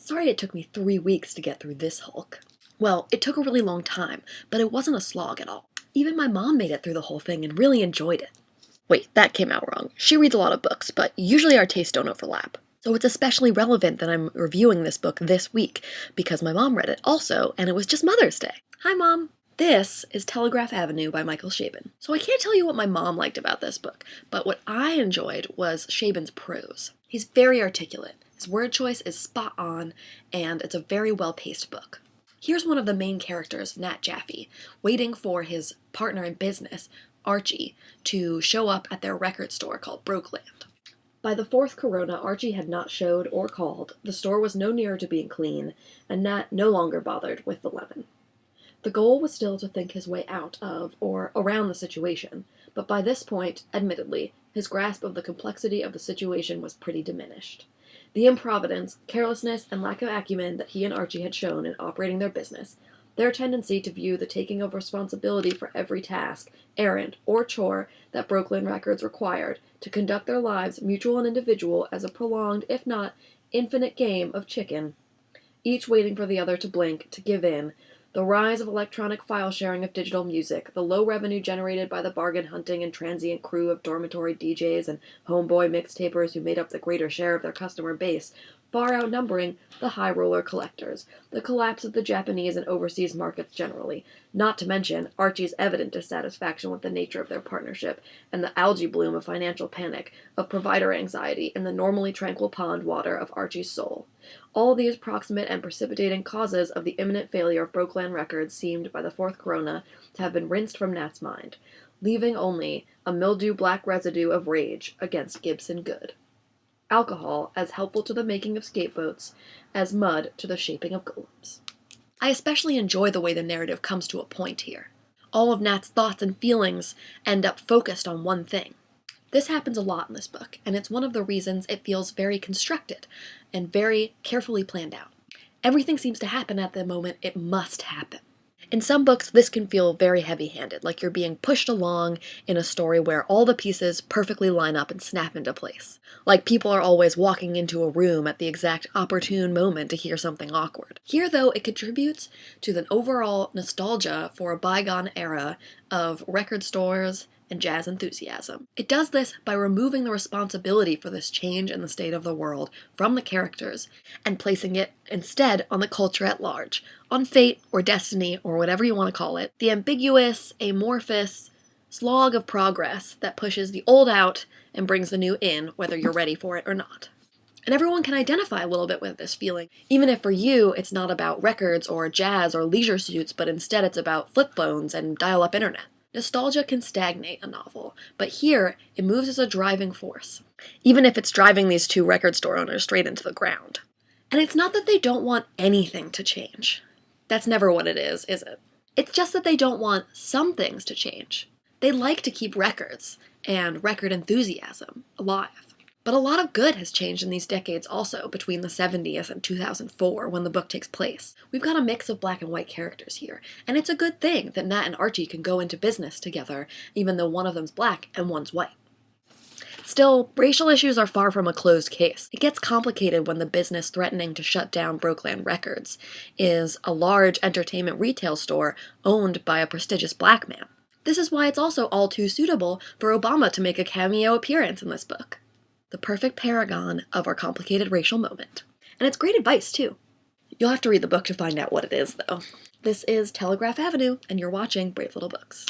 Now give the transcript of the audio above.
Sorry it took me 3 weeks to get through this Hulk. Well, it took a really long time, but it wasn't a slog at all. Even my mom made it through the whole thing and really enjoyed it. Wait, that came out wrong. She reads a lot of books, but usually our tastes don't overlap. So it's especially relevant that I'm reviewing this book this week, because my mom read it also, and it was just Mother's Day. Hi, Mom! This is Telegraph Avenue by Michael Chabon. So I can't tell you what my mom liked about this book, but what I enjoyed was Chabon's prose. He's very articulate, his word choice is spot on, and it's a very well-paced book. Here's one of the main characters, Nat Jaffe, waiting for his partner in business, Archie, to show up at their record store called Brokeland. By the fourth Corona, Archie had not showed or called, the store was no nearer to being clean, and Nat no longer bothered with the lemon. The goal was still to think his way out of, or around the situation, but by this point, admittedly, his grasp of the complexity of the situation was pretty diminished. The improvidence, carelessness, and lack of acumen that he and Archie had shown in operating their business, their tendency to view the taking of responsibility for every task, errand, or chore that Brokeland Records required to conduct their lives, mutual and individual, as a prolonged, if not infinite game of chicken, each waiting for the other to blink, to give in, the rise of electronic file sharing of digital music, the low revenue generated by the bargain hunting and transient crew of dormitory DJs and homeboy mixtapers who made up the greater share of their customer base, far outnumbering the high roller collectors, the collapse of the Japanese and overseas markets generally, not to mention Archie's evident dissatisfaction with the nature of their partnership, and the algae bloom of financial panic, of provider anxiety, in the normally tranquil pond water of Archie's soul. All these proximate and precipitating causes of the imminent failure of Brokeland Records seemed, by the fourth Corona, to have been rinsed from Nat's mind, leaving only a mildew-black residue of rage against Gibson Good. Alcohol as helpful to the making of scapegoats as mud to the shaping of golems. I especially enjoy the way the narrative comes to a point here. All of Nat's thoughts and feelings end up focused on one thing. This happens a lot in this book, and it's one of the reasons it feels very constructed and very carefully planned out. Everything seems to happen at the moment it must happen. In some books, this can feel very heavy-handed, like you're being pushed along in a story where all the pieces perfectly line up and snap into place. Like people are always walking into a room at the exact opportune moment to hear something awkward. Here, though, it contributes to the overall nostalgia for a bygone era of record stores and jazz enthusiasm. It does this by removing the responsibility for this change in the state of the world from the characters and placing it instead on the culture at large, on fate or destiny or whatever you want to call it, the ambiguous, amorphous slog of progress that pushes the old out and brings the new in, whether you're ready for it or not. And everyone can identify a little bit with this feeling, even if for you it's not about records or jazz or leisure suits, but instead it's about flip phones and dial-up internet. Nostalgia can stagnate a novel, but here it moves as a driving force, even if it's driving these two record store owners straight into the ground. And it's not that they don't want anything to change. That's never what it is it? It's just that they don't want some things to change. They like to keep records and record enthusiasm alive. But a lot of good has changed in these decades also, between the 70s and 2004, when the book takes place. We've got a mix of black and white characters here, and it's a good thing that Nat and Archie can go into business together, even though one of them's black and one's white. Still, racial issues are far from a closed case. It gets complicated when the business threatening to shut down Brokeland Records is a large entertainment retail store owned by a prestigious black man. This is why it's also all too suitable for Obama to make a cameo appearance in this book. The perfect paragon of our complicated racial moment. And it's great advice, too. You'll have to read the book to find out what it is, though. This is Telegraph Avenue, and you're watching Brave Little Books.